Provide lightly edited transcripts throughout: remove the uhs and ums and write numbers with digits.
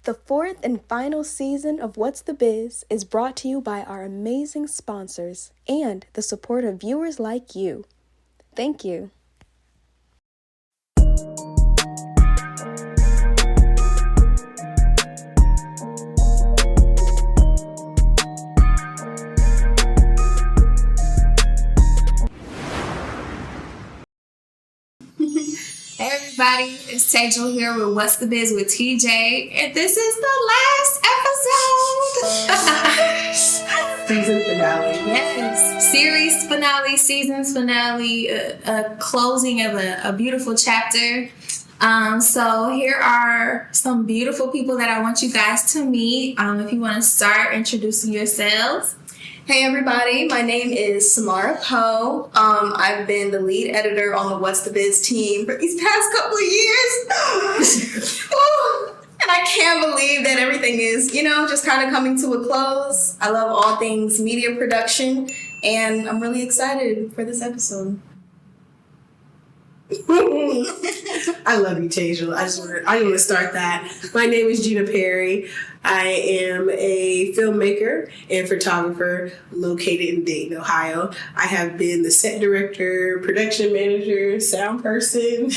The fourth and final season of What's the Biz is brought to you by our amazing sponsors and the support of viewers like you. Thank you. Hey everybody, it's Tejal here with What's the Biz with TJ, and this is the last episode. Season finale. Yes, series finale, season's finale, a closing of a beautiful chapter. So here are some beautiful people that I want you guys to meet. If you want to start introducing yourselves. Hey everybody, my name is Samara Poe. I've been the lead editor on the What's the Biz team for these past couple of years. And I can't believe that everything is, just kind of coming to a close. I love all things media production, and I'm really excited for this episode. I love you, Tejal. I want to start that. My name is Gina Perry. I am a filmmaker and photographer located in Dayton, Ohio. I have been the set director, production manager, sound person,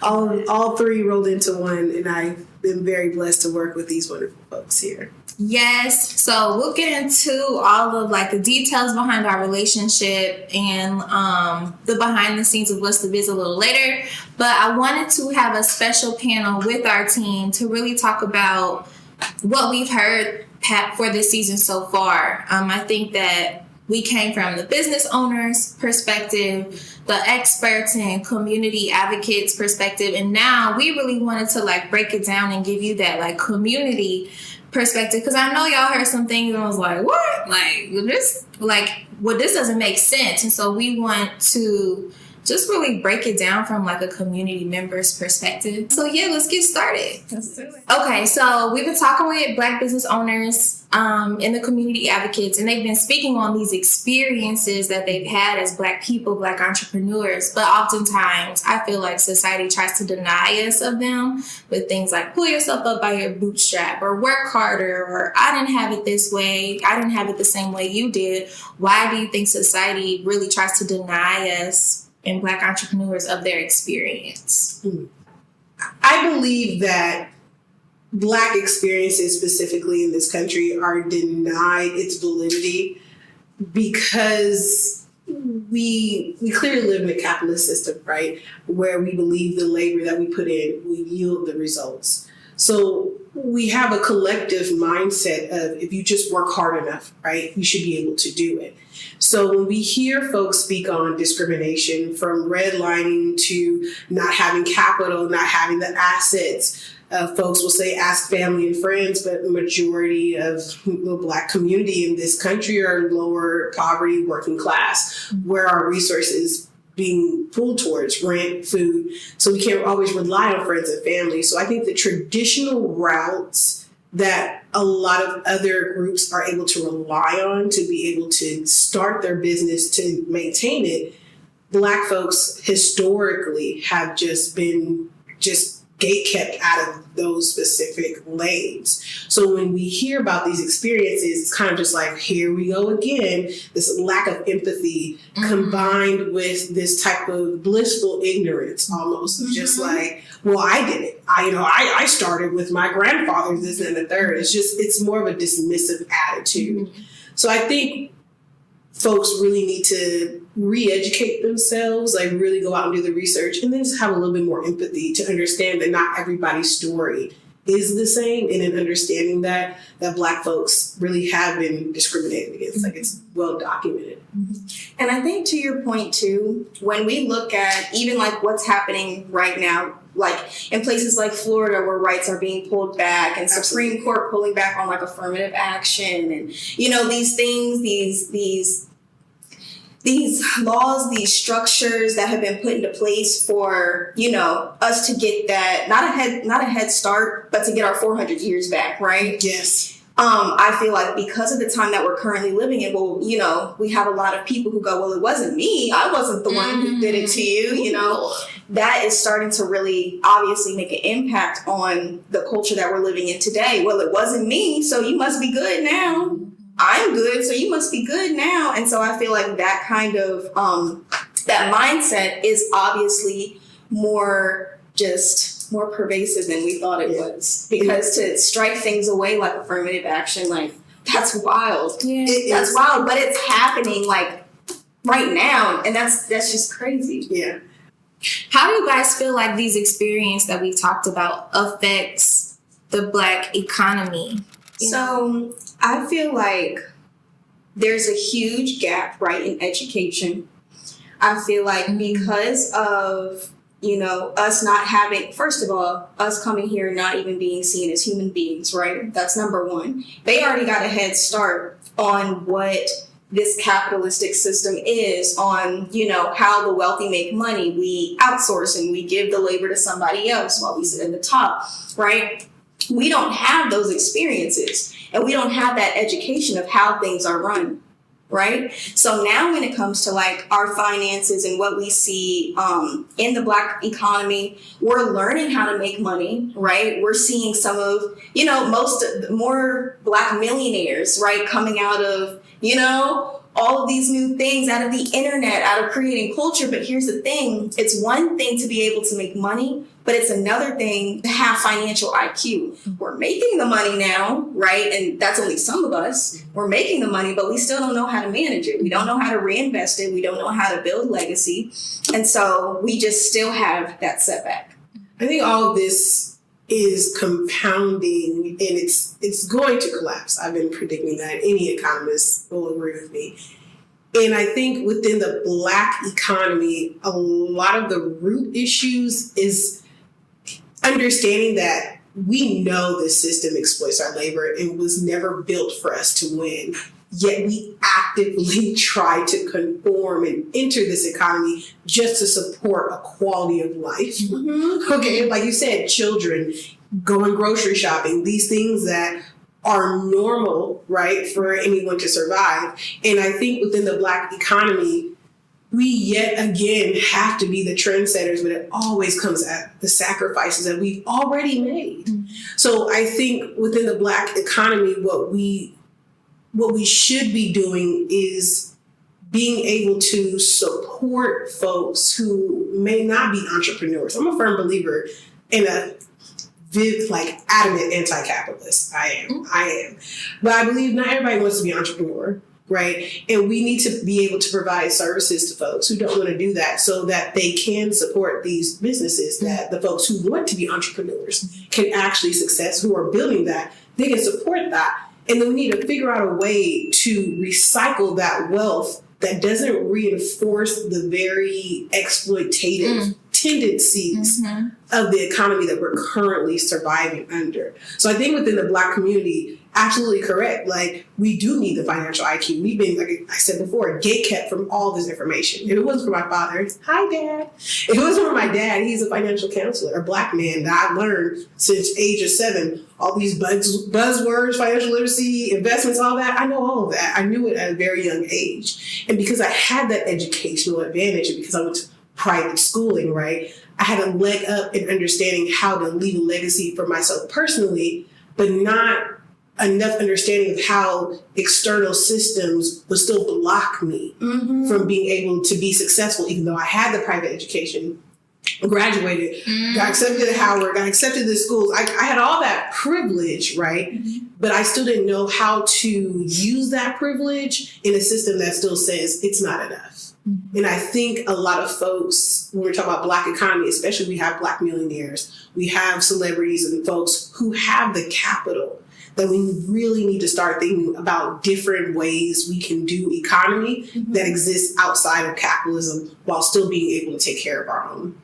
all three rolled into one, and I've been very blessed to work with these wonderful folks here. Yes, so we'll get into all of the details behind our relationship and the behind the scenes of What's the Biz a little later. But I wanted to have a special panel with our team to really talk about what we've heard for this season so far. I think that we came from the business owners' perspective, the experts and community advocates' perspective, and now we really wanted to break it down and give you that community perspective, because I know y'all heard some things and I was like, what? This doesn't make sense. And so we want to just really break it down from a community member's perspective. So yeah, let's get started. Let's do it. Okay, so we've been talking with Black business owners and the community advocates, and they've been speaking on these experiences that they've had as Black people, Black entrepreneurs. But oftentimes I feel like society tries to deny us of them with things like pull yourself up by your bootstrap or work harder or I didn't have it this way. I didn't have it the same way you did. Why do you think society really tries to deny us and Black entrepreneurs of their experience? I believe that Black experiences specifically in this country are denied its validity because we clearly live in a capitalist system, right? Where we believe the labor that we put in will yield the results. So we have a collective mindset of if you just work hard enough, right, you should be able to do it. So when we hear folks speak on discrimination, from redlining to not having capital, not having the assets, folks will say ask family and friends, but the majority of the Black community in this country are lower poverty, working class, where our resources being pulled towards rent, food. So we can't always rely on friends and family. So I think the traditional routes that a lot of other groups are able to rely on to be able to start their business, to maintain it, Black folks historically have just been gate-kept out of those specific lanes. So when we hear about these experiences, it's kind of just like, here we go again, this lack of empathy combined with this type of blissful ignorance almost, just like, well, I did it. I started with my grandfather, this and the third. It's more of a dismissive attitude. So I think folks really need to re-educate themselves, really go out and do the research, and then just have a little bit more empathy to understand that not everybody's story is the same, and in understanding that Black folks really have been discriminated against. It's well documented. And I think to your point too, when we look at even what's happening right now, in places like Florida where rights are being pulled back and Supreme Court pulling back on affirmative action and, these things, these laws, these structures that have been put into place for, us to get that, not a head start, but to get our 400 years back, right? Yes. I feel like because of the time that we're currently living in, well, you know, we have a lot of people who go, well, it wasn't me. I wasn't the one who did it to you, you know. That is starting to really obviously make an impact on the culture that we're living in today. Well, it wasn't me, so you must be good now. I'm good, so you must be good now. And so I feel like that kind of, that mindset is obviously more pervasive than we thought it was. Because to strike things away like affirmative action, like, that's wild. Yeah. That's wild, but it's happening like right now, and that's just crazy. Yeah. How do you guys feel like these experiences that we talked about affects the Black economy? So I feel like there's a huge gap, right, in education. I feel like because of, you know, us not having, first of all, us coming here not even being seen as human beings, right? That's number one. They already got a head start on what this capitalistic system is, on, you know, how the wealthy make money. We outsource and we give the labor to somebody else while we sit in the top, right? We don't have those experiences, and we don't have that education of how things are run, right? So now when it comes to like our finances and what we see in the Black economy, we're learning how to make money, right? We're seeing some of, you know, more Black millionaires, right, coming out of, you know, all of these new things out of the internet, out of creating culture. But here's the thing. It's one thing to be able to make money, but it's another thing to have financial IQ. We're making the money now, right? And that's only some of us. We're making the money, but we still don't know how to manage it. We don't know how to reinvest it. We don't know how to build legacy. And so we just still have that setback. I think all of this is compounding, and it's going to collapse. I've been predicting that. Any economist will agree with me. And I think within the Black economy, a lot of the root issues is understanding that we know this system exploits our labor and was never built for us to win. Yet we actively try to conform and enter this economy just to support a quality of life. Mm-hmm. Okay, like you said, children, going grocery shopping, these things that are normal, right, for anyone to survive. And I think within the Black economy, we yet again have to be the trendsetters, but it always comes at the sacrifices that we've already made. Mm-hmm. So I think within the Black economy, what we should be doing is being able to support folks who may not be entrepreneurs. I'm a firm believer in a adamant anti-capitalist. I am. But I believe not everybody wants to be an entrepreneur, right? And we need to be able to provide services to folks who don't want to do that so that they can support these businesses, that the folks who want to be entrepreneurs can actually success, who are building that, they can support that. And then we need to figure out a way to recycle that wealth that doesn't reinforce the very exploitative tendencies of the economy that we're currently surviving under. So I think within the Black community, absolutely correct. Like, we do need the financial IQ. We've been, like I said before, gatekept from all this information. If it wasn't for my father, hi Dad. If it wasn't for my dad, he's a financial counselor, a Black man that I learned since age of 7. All these buzzwords, financial literacy, investments, all that. I know all of that. I knew it at a very young age. And because I had that educational advantage, and because I went to private schooling, right, I had a leg up in understanding how to leave a legacy for myself personally, but not enough understanding of how external systems would still block me from being able to be successful, even though I had the private education, graduated, got accepted at Howard, got accepted to schools. I had all that privilege, right? But I still didn't know how to use that privilege in a system that still says it's not enough. And I think a lot of folks, when we're talking about Black economy, especially we have Black millionaires, we have celebrities and folks who have the capital, that we really need to start thinking about different ways we can do economy that exists outside of capitalism while still being able to take care of our own.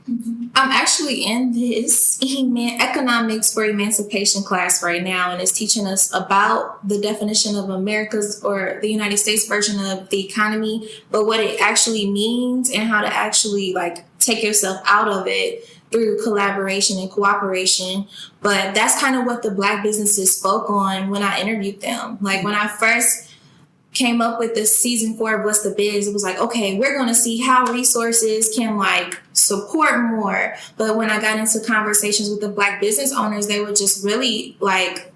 I'm actually in this economics for emancipation class right now, and it's teaching us about the definition of America's or the United States version of the economy, but what it actually means and how to actually like take yourself out of it through collaboration and cooperation. But that's kind of what the Black businesses spoke on when I interviewed them. Like when I first came up with this season 4 of What's the Biz, it was like, okay, we're going to see how resources can like support more. But when I got into conversations with the Black business owners, they were just really like,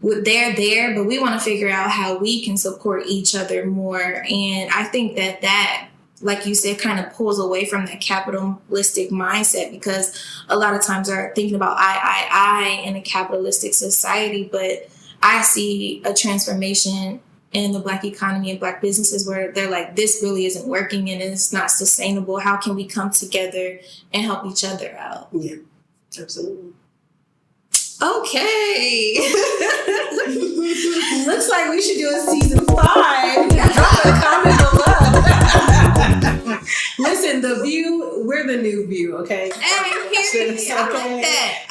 they're there, but we want to figure out how we can support each other more. And I think that, like you said, kind of pulls away from that capitalistic mindset, because a lot of times they're thinking about I in a capitalistic society, but I see a transformation in the Black economy and Black businesses where they're like, this really isn't working and it's not sustainable. How can we come together and help each other out? Yeah, absolutely. Okay. Looks like we should do a season 5. Drop a comment below. Listen, the View, we're the new View, okay? Hey, period. I like that.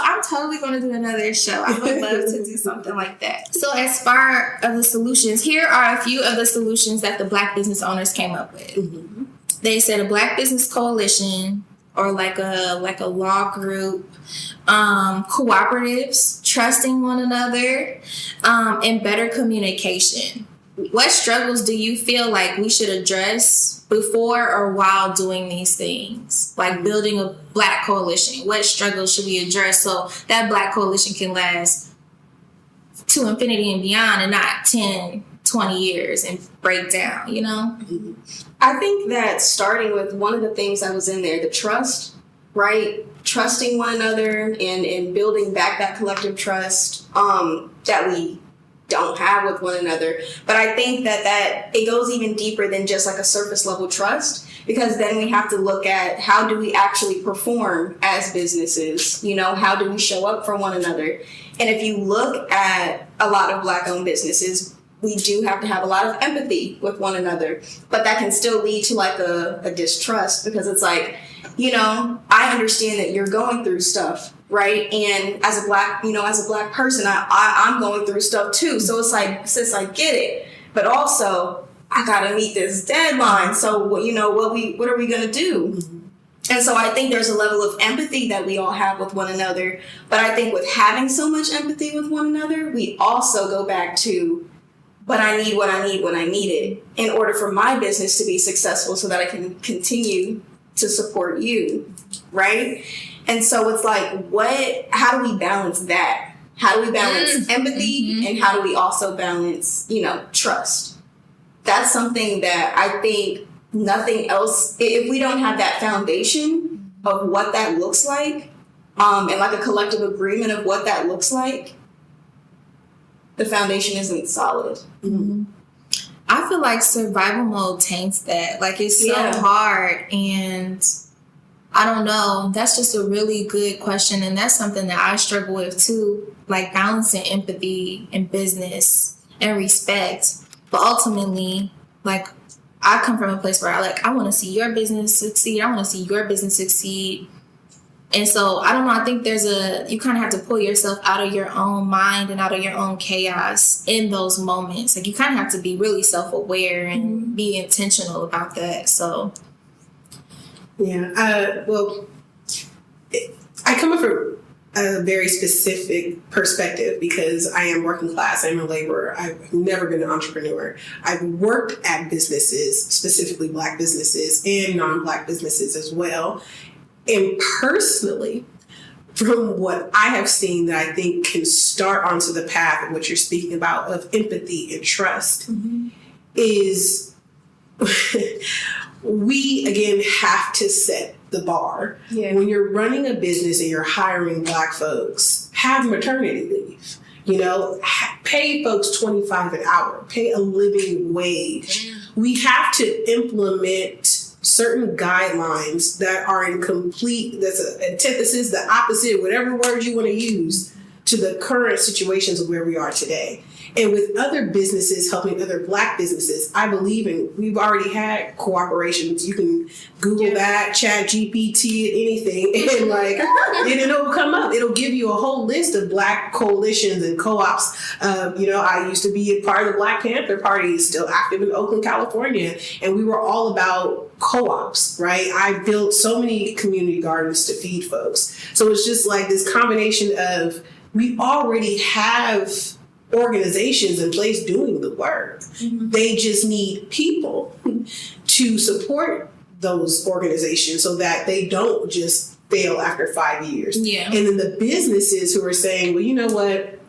I'm totally going to do another show. I would love to do something like that. So as far as the solutions, here are a few of the solutions that the Black business owners came up with. Mm-hmm. They said a Black business coalition, or like a law group, cooperatives, trusting one another, and better communication. What struggles do you feel like we should address before or while doing these things? Like building a Black coalition. What struggles should we address so that Black coalition can last to infinity and beyond and not 10, 20 years and break down, you know? Mm-hmm. I think that starting with one of the things that was in there, the trust, right? Trusting one another and building back that collective trust that we don't have with one another. But I think that it goes even deeper than just like a surface level trust, because then we have to look at how do we actually perform as businesses? You know, how do we show up for one another? And if you look at a lot of Black owned businesses, we do have to have a lot of empathy with one another, but that can still lead to like a distrust, because it's like, you know, I understand that you're going through stuff, right? And as a Black person, I'm going through stuff too. So it's like, sis, I get it, but also I gotta meet this deadline. So what are we gonna do? Mm-hmm. And so I think there's a level of empathy that we all have with one another. But I think with having so much empathy with one another, we also go back to, but I need what I need when I need it in order for my business to be successful so that I can continue to support you, right? And so it's like, how do we balance that? How do we balance empathy and how do we also balance, trust? That's something that I think nothing else, if we don't have that foundation of what that looks like, and like a collective agreement of what that looks like, the foundation isn't solid. Mm-hmm. I feel like survival mode taints that. Like, it's so hard, and I don't know. That's just a really good question, and that's something that I struggle with too, like balancing empathy and business and respect. But ultimately, like, I come from a place where I want to see your business succeed. I want to see your business succeed. And so, I don't know, I think you kind of have to pull yourself out of your own mind and out of your own chaos in those moments. Like, you kind of have to be really self-aware and be intentional about that. So, yeah. I come from a very specific perspective because I am working class. I'm a laborer. I've never been an entrepreneur. I've worked at businesses, specifically Black businesses and non-Black businesses as well. And personally, from what I have seen that I think can start onto the path of what you're speaking about of empathy and trust is we, again, have to set the bar. Yeah. When you're running a business and you're hiring Black folks, have maternity leave. Pay folks $25 an hour, pay a living wage. We have to implement certain guidelines that are that's an antithesis, the opposite, whatever word you want to use, to the current situations of where we are today. And with other businesses helping other Black businesses, I believe in, we've already had cooperations. You can Google that, Chat GPT, anything, and like, and it'll come up. It'll give you a whole list of Black coalitions and co-ops. I used to be a part of the Black Panther Party, still active in Oakland, California, and we were all about co-ops, right? I built so many community gardens to feed folks. So it's just like this combination of, we already have organizations in place doing the work. Mm-hmm. They just need people to support those organizations so that they don't just fail after 5 years. Yeah. And then the businesses who are saying, well, you know what?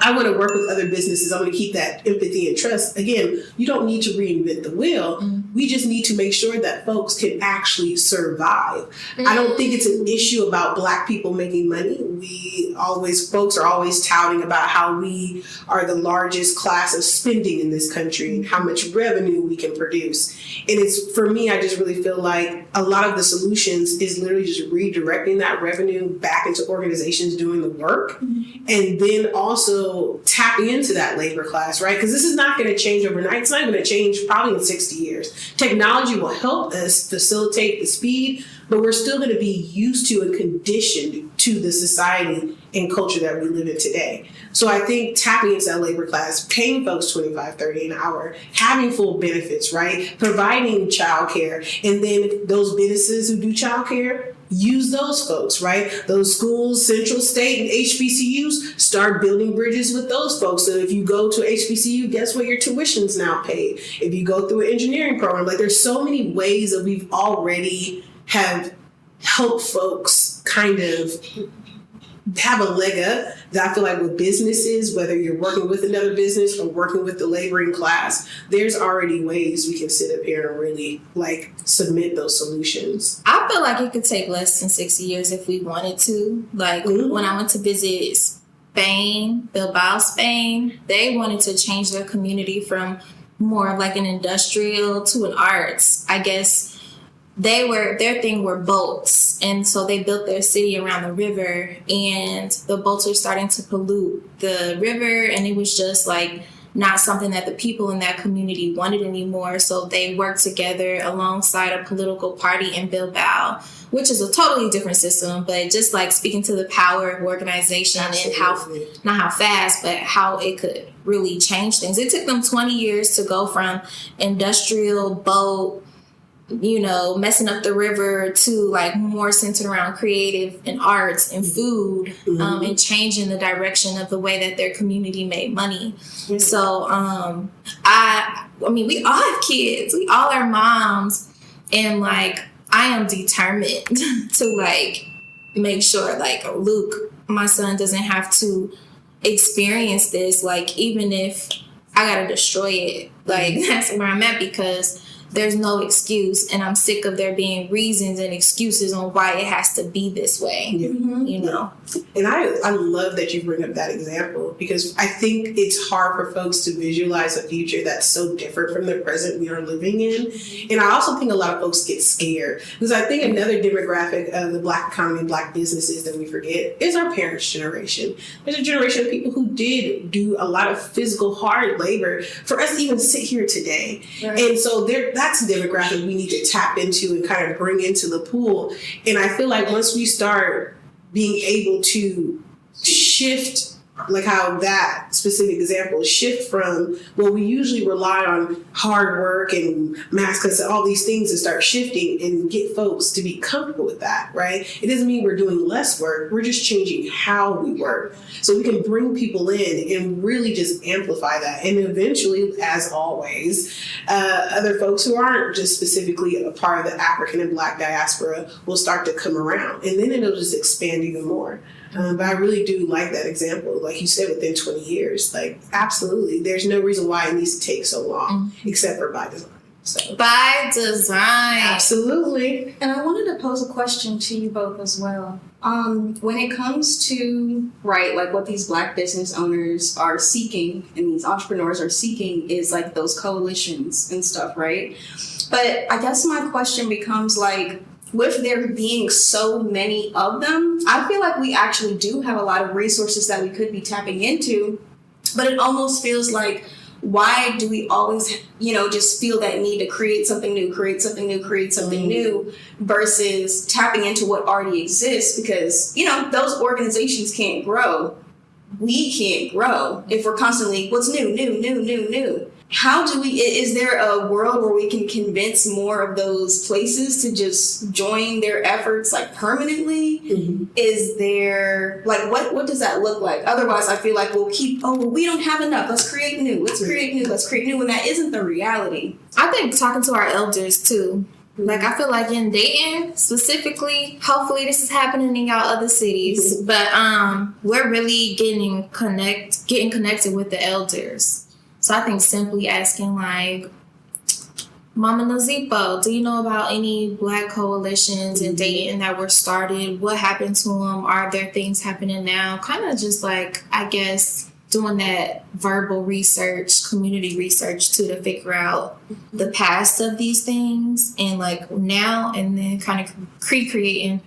I want to work with other businesses. I want to keep that empathy and trust. Again, you don't need to reinvent the wheel. Mm-hmm. We just need to make sure that folks can actually survive. Mm-hmm. I don't think it's an issue about Black people making money. Folks are always touting about how we are the largest class of spending in this country and how much revenue we can produce. And it's, for me, I just really feel like a lot of the solutions is literally just redirecting that revenue back into organizations doing the work. Mm-hmm. And then also tapping into that labor class, right? Because this is not going to change overnight. It's not going to change probably in 60 years. Technology will help us facilitate the speed, but we're still going to be used to and conditioned to the society and culture that we live in today. So I think tapping into that labor class, paying folks $25, $30 an hour, having full benefits, right? Providing childcare, and then those businesses who do childcare, use those folks, right? Those schools, Central State and HBCUs, start building bridges with those folks. So if you go to HBCU, guess what? Your tuition's now paid. If you go through an engineering program, like there's so many ways that we've already have helped folks kind of have a leg up that I feel like with businesses, whether you're working with another business or working with the laboring class, there's already ways we can sit up here and really like submit those solutions. I feel like it could take less than 60 years if we wanted to. Like when I went to visit Spain, Bilbao, Spain, they wanted to change their community from more of like an industrial to an arts. I guess their thing were boats, and so they built their city around the river, and the boats are starting to pollute the river, and it was just like not something that the people in that community wanted anymore. So they worked together alongside a political party in Bilbao, which is a totally different system, but just like speaking to the power of organization. Absolutely. And not how fast, but how it could really change things. It took them 20 years to go from industrial boat, messing up the river, to like more centered around creative and arts and food, and changing the direction of the way that their community made money. Mm-hmm. So I mean, we all have kids, we all are moms, and like I am determined to like make sure like Luke, my son, doesn't have to experience this. Like even if I gotta destroy it, like that's where I'm at, because there's no excuse, and I'm sick of there being reasons and excuses on why it has to be this way. Yeah. And I love that you bring up that example, because I think it's hard for folks to visualize a future that's so different from the present we are living in. And I also think a lot of folks get scared, because I think another demographic of the Black economy and Black businesses that we forget is our parents' generation. There's a generation of people who did do a lot of physical hard labor for us to even sit here today. Right. And so that's a demographic we need to tap into and kind of bring into the pool. And I feel like once we start being able to shift, like how that specific example shift from, well, we usually rely on hard work and mass cuts and all these things, to start shifting and get folks to be comfortable with that, right? It doesn't mean we're doing less work. We're just changing how we work, so we can bring people in and really just amplify that. And eventually, as always, other folks who aren't just specifically a part of the African and Black diaspora will start to come around, and then it'll just expand even more. But I really do like that example. Like you said, within 20 years, like absolutely, there's no reason why it needs to take so long, except for by design. So. By design. Absolutely. And I wanted to pose a question to you both as well. When it comes to, right, like what these Black business owners are seeking and these entrepreneurs are seeking is like those coalitions and stuff, right? But I guess my question becomes like, with there being so many of them, I feel like we actually do have a lot of resources that we could be tapping into But it almost feels like, why do we always, just feel that need to create something new, versus tapping into what already exists? Because, those organizations can't grow. We can't grow if we're constantly, what's new. How do is there a world where we can convince more of those places to just join their efforts like permanently? Mm-hmm. Is there, like, what does that look like? Otherwise, I feel like we don't have enough. Let's create new. When that isn't the reality. I think talking to our elders too. Like, I feel like in Dayton specifically, hopefully this is happening in y'all other cities, mm-hmm. but we're really getting connected with the elders. So I think simply asking, like, Mama Nazipo, do you know about any Black coalitions in Dayton that were started? What happened to them? Are there things happening now? Kind of just like, I guess, doing that verbal research, community research too, to figure out the past of these things and like now, and then kind of co-creating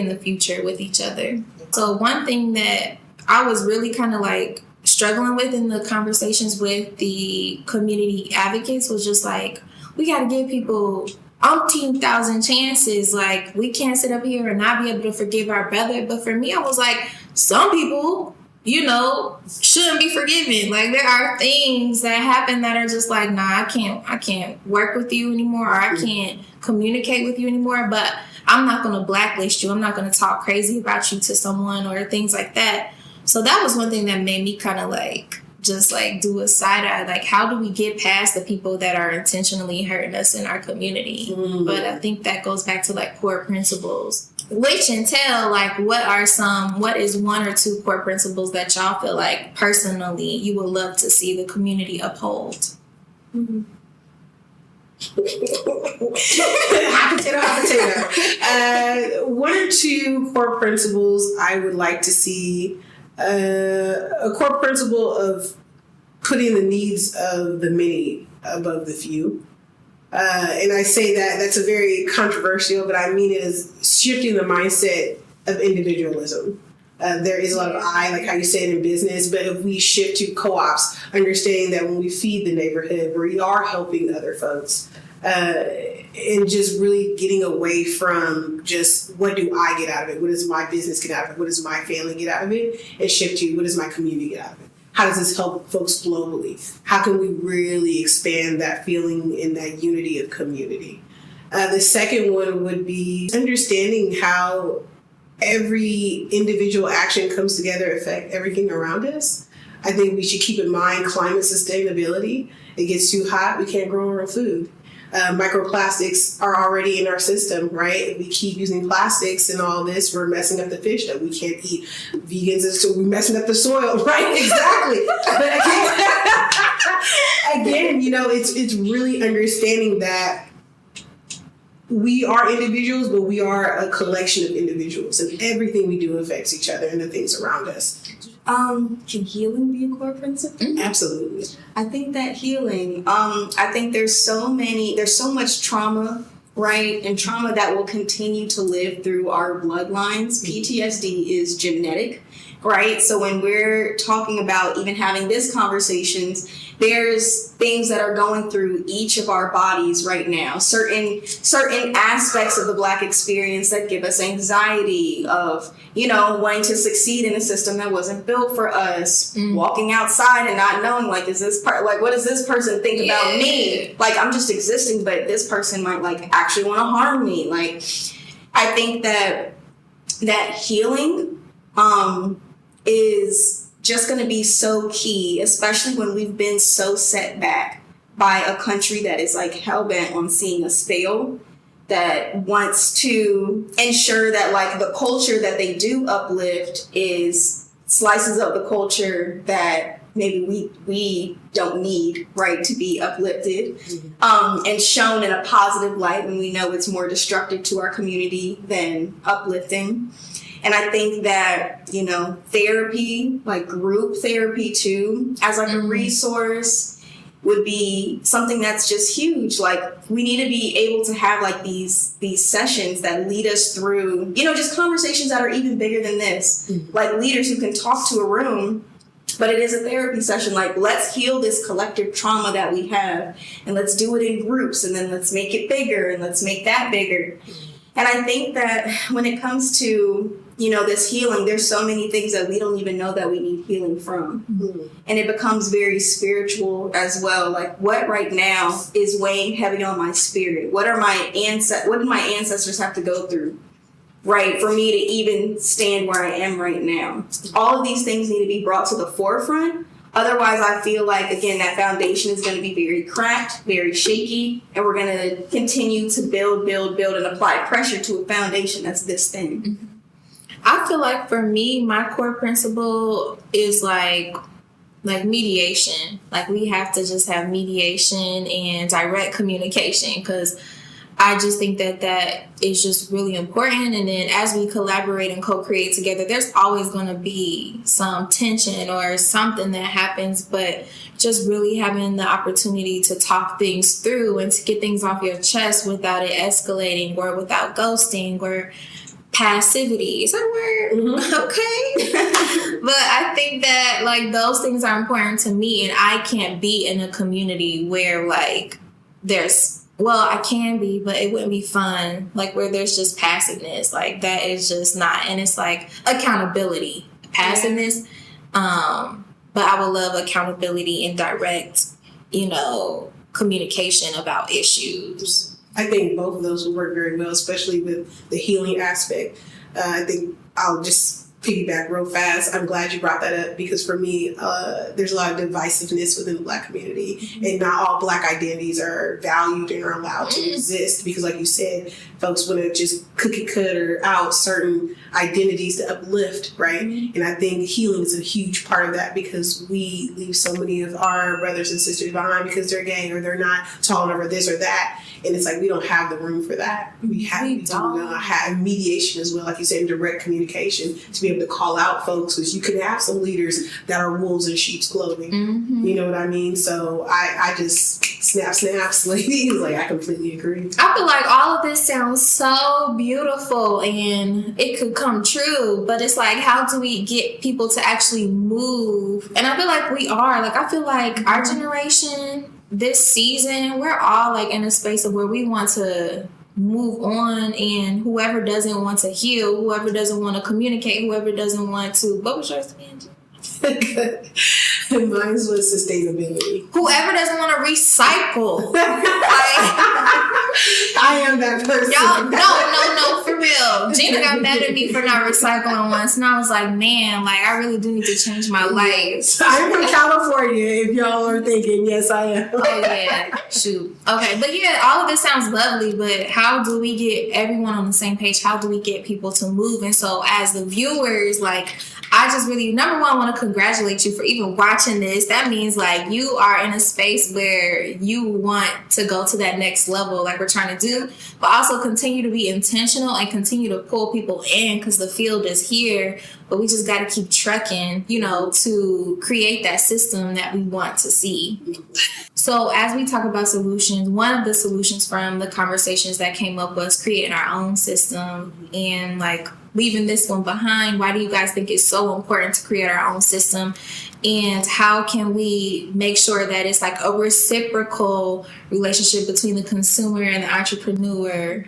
the future with each other. So one thing that I was really kind of like struggling with in the conversations with the community advocates was just like, we got to give people umpteen thousand chances. Like, we can't sit up here and not be able to forgive our brother. But for me, I was like, some people, shouldn't be forgiven. Like, there are things that happen that are just like, nah, I can't work with you anymore, or I can't communicate with you anymore, but I'm not going to blacklist you. I'm not going to talk crazy about you to someone or things like that. So that was one thing that made me kind of like, just like do a side eye. Like, how do we get past the people that are intentionally hurting us in our community? Mm. But I think that goes back to like core principles. Which entail, like, what is one or two core principles that y'all feel like personally you would love to see the community uphold? Mm-hmm. Hot potato. One or two core principles I would like to see. A core principle of putting the needs of the many above the few. And I say that's a very controversial, but I mean it as shifting the mindset of individualism. There is a lot of like how you say it in business, but if we shift to co-ops, understanding that when we feed the neighborhood, we are helping other folks. And just really getting away from just what do I get out of it? What does my business get out of it? What does my family get out of it? And shift to what does my community get out of it? How does this help folks globally? How can we really expand that feeling and that unity of community? The second one would be understanding how every individual action comes together to affect everything around us. I think we should keep in mind climate sustainability. It gets too hot, we can't grow our own food. Microplastics are already in our system, right? If we keep using plastics and all this, we're messing up the fish that we can't eat. Vegans, so we're messing up the soil, right? Exactly. But again, it's really understanding that we are individuals, but we are a collection of individuals, and everything we do affects each other and the things around us. Can healing be a core principle? Mm-hmm. Absolutely. I think that healing, I think there's so much trauma, right? And trauma that will continue to live through our bloodlines. PTSD is genetic, right? So when we're talking about even having this conversations, there's things that are going through each of our bodies right now. Certain aspects of the Black experience that give us anxiety of, wanting to succeed in a system that wasn't built for us. Walking outside and not knowing, like, what does this person think about me? Like, I'm just existing, but this person might actually want to harm me. Like, I think that healing is just going to be so key, especially when we've been so set back by a country that is hell-bent on seeing us fail, that wants to ensure that the culture that they do uplift is slices of the culture that maybe we don't need, right, to be uplifted, and shown in a positive light when we know it's more destructive to our community than uplifting. And I think that, therapy, group therapy too, as a resource would be something that's just huge. We need to be able to have these sessions that lead us through, just conversations that are even bigger than this. Leaders who can talk to a room But it is a therapy session. Like, let's heal this collective trauma that we have, and let's do it in groups, and then let's make it bigger, and let's make that bigger. And I think that when it comes to, this healing, there's so many things that we don't even know that we need healing from. And it becomes very spiritual as well. Like, what right now is weighing heavy on my spirit? What did my ancestors have to go through, right, for me to even stand where I am right now? All of these things need to be brought to the forefront. Otherwise, I feel like, again, that foundation is going to be very cracked, very shaky, and we're going to continue to build, and apply pressure to a foundation that's this thin. I feel like for me, my core principle is like mediation. Like, we have to just have mediation and direct communication, because I just think that is just really important. And then as we collaborate and co-create together, there's always going to be some tension or something that happens, but just really having the opportunity to talk things through and to get things off your chest without it escalating or without ghosting or passivity. Is that a word? Okay. But I think that, like, those things are important to me, and I can't be in a community where, like, I can be, but it wouldn't be fun. Like, where there's just passiveness. Like, that is just not. And it's like accountability, passiveness. But I would love accountability and direct, communication about issues. I think both of those will work very well, especially with the healing aspect. I think I'll just piggyback real fast. I'm glad you brought that up, because for me, there's a lot of divisiveness within the Black community, and not all Black identities are valued and are allowed to exist, because, like you said, folks want to just cookie cutter out certain identities to uplift, right? And I think healing is a huge part of that, because we leave so many of our brothers and sisters behind because they're gay or they're not tall enough or this or that. And it's like, we don't have the room for that. We have mediation as well, like you said, and direct communication to be able to call out folks, because you can have some leaders that are wolves in sheep's clothing. You know what I mean? So I just snaps, ladies. Like, I completely agree. I feel like all of this sounds so beautiful and it could come true, but it's like, how do we get people to actually move? And I feel like we are. Like, I feel like our generation, this season, we're all like in a space of where we want to move on, and whoever doesn't want to heal, whoever doesn't want to communicate, whoever doesn't want to, what was yours again? Mine was sustainability. Whoever doesn't want to recycle. I am that person. Y'all, no, for real. Gina got mad at me for not recycling once, and I was like, man, like, I really do need to change my life. I'm from California, if y'all are thinking. Yes, I am. Oh, yeah. Shoot. Okay, but yeah, all of this sounds lovely, but how do we get everyone on the same page? How do we get people to move? And so as the viewers, like, I just really, number one, want to congratulate you for even watching this. That means, like, you are in a space where you want to go to that next level, like we're trying to do, but also continue to be intentional and continue to pull people in, because the field is here, but we just got to keep trucking, to create that system that we want to see. So as we talk about solutions, one of the solutions from the conversations that came up was creating our own system and, like, leaving this one behind. Why do you guys think it's so important to create our own system? And how can we make sure that it's like a reciprocal relationship between the consumer and the entrepreneur,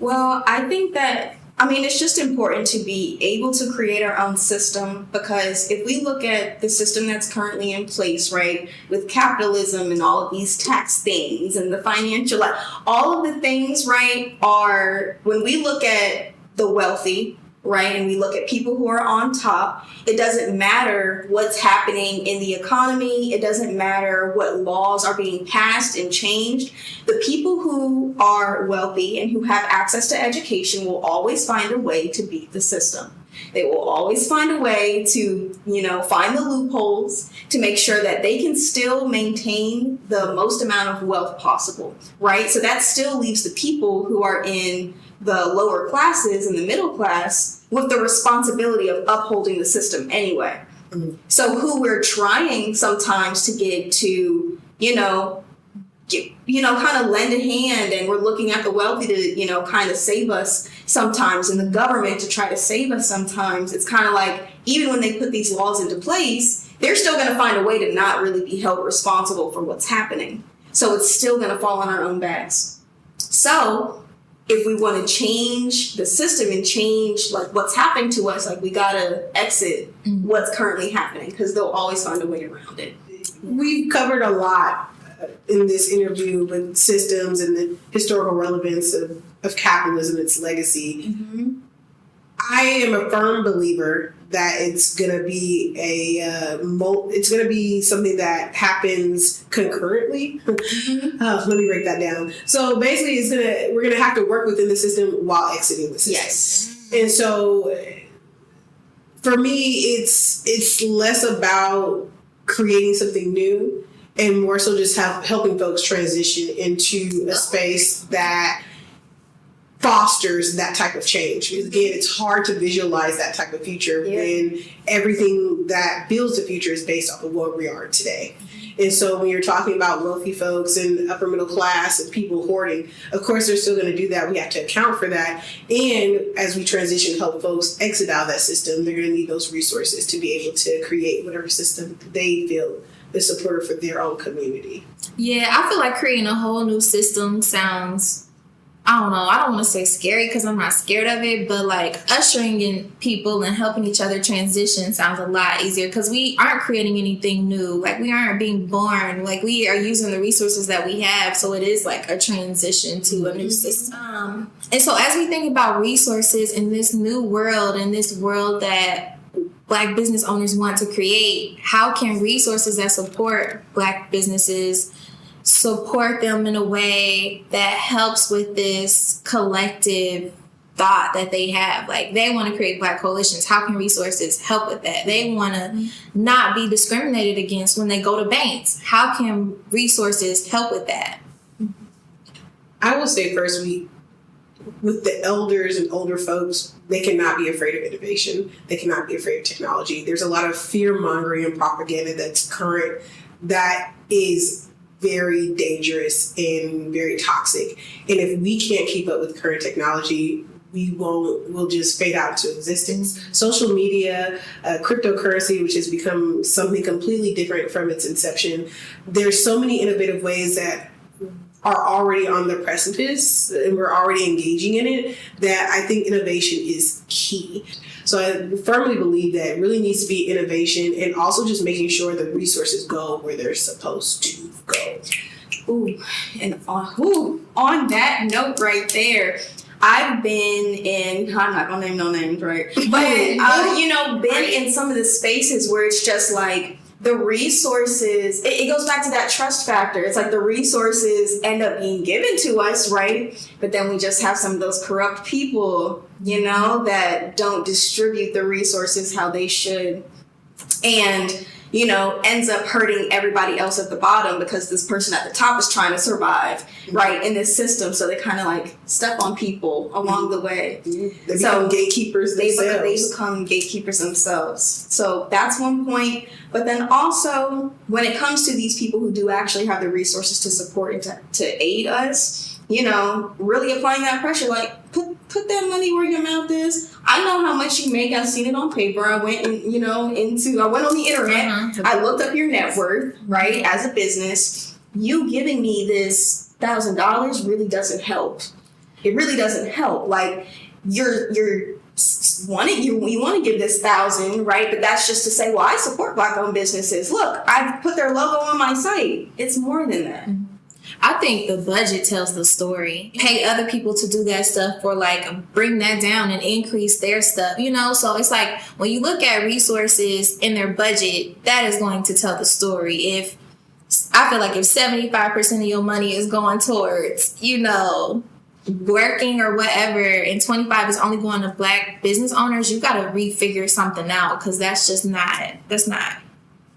Well, I think that, it's just important to be able to create our own system, because if we look at the system that's currently in place, right, with capitalism and all of these tax things and the financial, all of the things, right, are, when we look at the wealthy, right, and we look at people who are on top, it doesn't matter what's happening in the economy. It doesn't matter what laws are being passed and changed. The people who are wealthy and who have access to education will always find a way to beat the system. They will always find a way to, find the loopholes to make sure that they can still maintain the most amount of wealth possible, right? So that still leaves the people who are in the lower classes and the middle class with the responsibility of upholding the system anyway. So who we're trying sometimes to get to, kind of lend a hand, and we're looking at the wealthy to, kind of save us sometimes, and the government to try to save us sometimes. It's kind of like, even when they put these laws into place, they're still going to find a way to not really be held responsible for what's happening. So it's still going to fall on our own backs. So if we want to change the system and change like what's happening to us, like we got to exit what's currently happening, because they'll always find a way around it. We've covered a lot in this interview with systems and the historical relevance of capitalism, its legacy. Mm-hmm. I am a firm believer that it's gonna be it's gonna be something that happens concurrently. Mm-hmm. Let me break that down. So basically, we're gonna have to work within the system while exiting the system. Yes. And so, for me, it's less about creating something new and more so just helping folks transition into a space that fosters that type of change. Because again, it's hard to visualize that type of future when everything that builds the future is based off of what we are today. And so when you're talking about wealthy folks and upper middle class and people hoarding, of course they're still going to do that. We have to account for that. And as we transition, help folks exit out of that system, they're going to need those resources to be able to create whatever system they feel is supportive for their own community. Yeah, I feel like creating a whole new system sounds, I don't know, I don't want to say scary because I'm not scared of it, but like ushering in people and helping each other transition sounds a lot easier because we aren't creating anything new. Like we aren't being born. Like we are using the resources that we have. So it is like a transition to a new system. And so as we think about resources in this new world, in this world that Black business owners want to create, how can resources that support Black businesses support them in a way that helps with this collective thought that they have? Like they want to create Black coalitions. How can resources help with that? They want to not be discriminated against when they go to banks. How can resources help with that? I will say first, with the elders and older folks, they cannot be afraid of innovation. They cannot be afraid of technology. There's a lot of fear mongering and propaganda that's current that is very dangerous and very toxic. And if we can't keep up with current technology, we'll just fade out into existence. Social media, cryptocurrency, which has become something completely different from its inception. There's so many innovative ways that are already on the precipice and we're already engaging in it, that I think innovation is key. So I firmly believe that it really needs to be innovation and also just making sure the resources go where they're supposed to go. Ooh, and on that note right there, I've been in, I'm not gonna name no names, right? But, been in some of the spaces where it's just like, the resources, it goes back to that trust factor. It's like the resources end up being given to us, right? But then we just have some of those corrupt people, that don't distribute the resources how they should. And, ends up hurting everybody else at the bottom because this person at the top is trying to survive, right, in this system. So they kind of like step on people along the way. They become gatekeepers themselves. They become gatekeepers themselves. So that's one point. But then also, when it comes to these people who do actually have the resources to support and to aid us, really applying that pressure, like put that money where your mouth is. I know how much you make. I've seen it on paper. I went on the internet. I looked up your net worth, right, as a business. You giving me this $1,000 really doesn't help. It really doesn't help. Like you want to give this $1,000, right? But that's just to say, well, I support Black-owned businesses. Look, I've put their logo on my site. It's more than that. I think the budget tells the story. Pay other people to do that stuff or like bring that down and increase their stuff, So it's like when you look at resources in their budget, that is going to tell the story. I feel like if 75% of your money is going towards, working or whatever, and 25 is only going to Black business owners, you got to refigure something out because that's not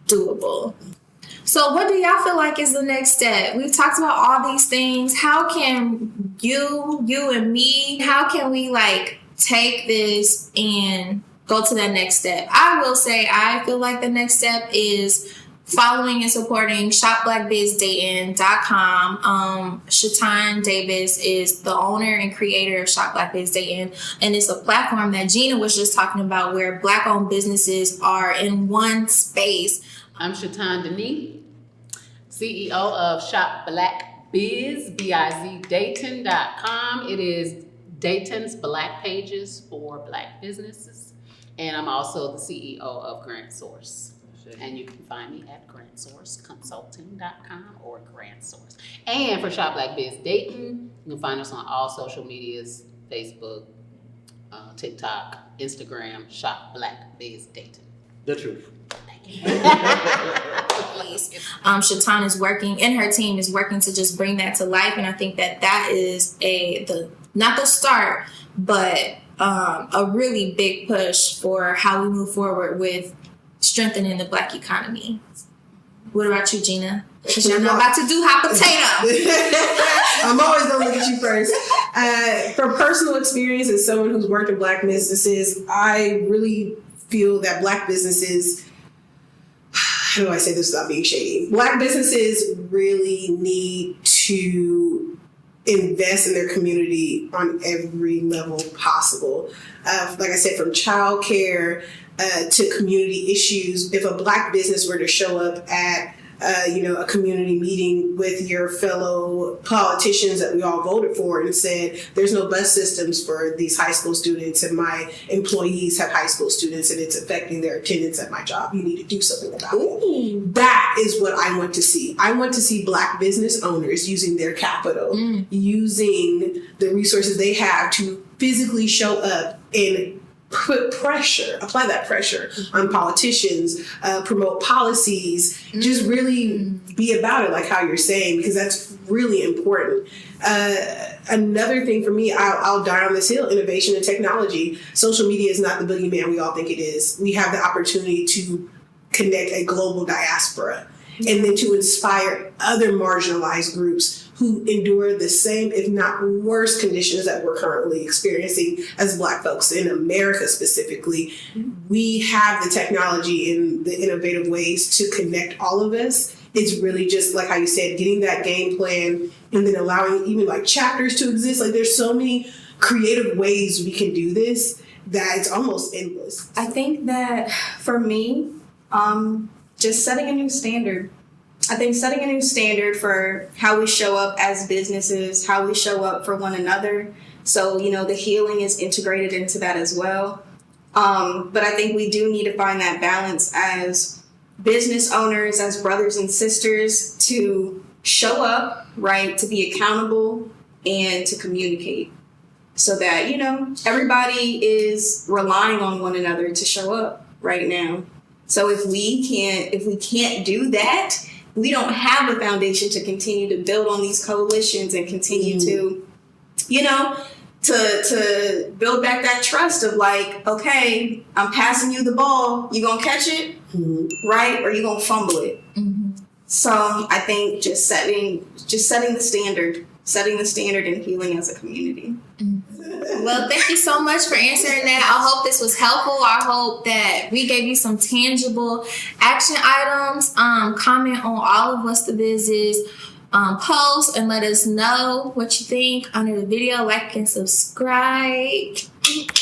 doable. So what do y'all feel like is the next step? We've talked about all these things. How can you and me, how can we like take this and go to that next step? I will say I feel like the next step is following and supporting shopblackbizdayton.com. Shatan Davis is the owner and creator of Shop Black Biz Dayton, and it's a platform that Gina was just talking about where Black-owned businesses are in one space. I'm Shatan Denis, CEO of Shop Black Biz, B-I-Z, Dayton.com. It is Dayton's Black pages for Black businesses. And I'm also the CEO of Grant Source. And you can find me at grantsourceconsulting.com or Grant Source. And for Shop Black Biz Dayton, you can find us on all social medias, Facebook, TikTok, Instagram, Shop Black Biz Dayton. The truth. Shatan is working, and her team is working to just bring that to life, and I think that is not the start, but a really big push for how we move forward with strengthening the Black economy. What about you, Gina? Because you're not about to do hot potato. I'm always going to look at you first. From personal experience as someone who's worked in Black businesses, I really feel that Black businesses, how do I say this without being shady? Black businesses really need to invest in their community on every level possible. Like I said, from childcare to community issues. If a Black business were to show up at a community meeting with your fellow politicians that we all voted for and said, there's no bus systems for these high school students and my employees have high school students and it's affecting their attendance at my job, you need to do something about it. That is what I want to see. I want to see Black business owners using their capital, using the resources they have to physically show up and apply that pressure on politicians, promote policies, just really be about it like how you're saying, because that's really important. Another thing for me, I'll die on this hill, innovation and technology. Social media is not the boogeyman we all think it is. We have the opportunity to connect a global diaspora and then to inspire other marginalized groups who endure the same, if not worse, conditions that we're currently experiencing as Black folks in America specifically. We have the technology and the innovative ways to connect all of us. It's really just like how you said, getting that game plan and then allowing even like chapters to exist. Like there's so many creative ways we can do this that it's almost endless. I think that for me, just setting a new standard. I think setting a new standard for how we show up as businesses, how we show up for one another. So, the healing is integrated into that as well. But I think we do need to find that balance as business owners, as brothers and sisters, to show up, right, to be accountable and to communicate so that, everybody is relying on one another to show up right now. So if we can't do that, we don't have a foundation to continue to build on these coalitions and continue to, to build back that trust of like, okay, I'm passing you the ball. You gonna catch it, right? Or you gonna fumble it? So I think just setting the standard and healing as a community. Well, thank you so much for answering that. I hope this was helpful. I hope that we gave you some tangible action items. Comment on all of What's the Biz is post and let us know what you think under the video. Like and subscribe.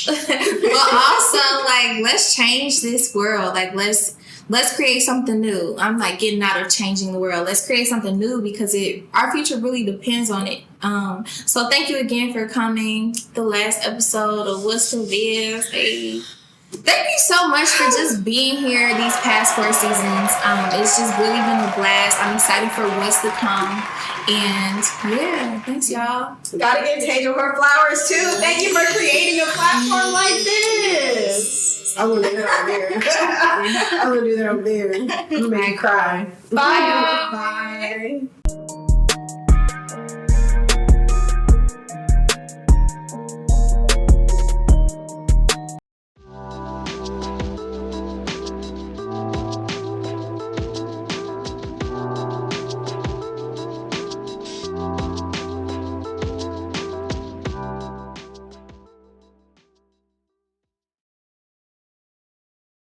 But also, let's change this world. Let's create something new. I'm getting out of changing the world. Let's create something new because our future really depends on it. So thank you again for coming. The last episode of What's the Biz. Hey. Thank you so much for just being here these past 4 seasons. It's just really been a blast. I'm excited for what's to come. And yeah, thanks y'all. Gotta give Tasia her flowers too. Thank you for creating a platform like this. I want to do that over there. I want to do that over there. I'm going to make you cry. Bye. Bye.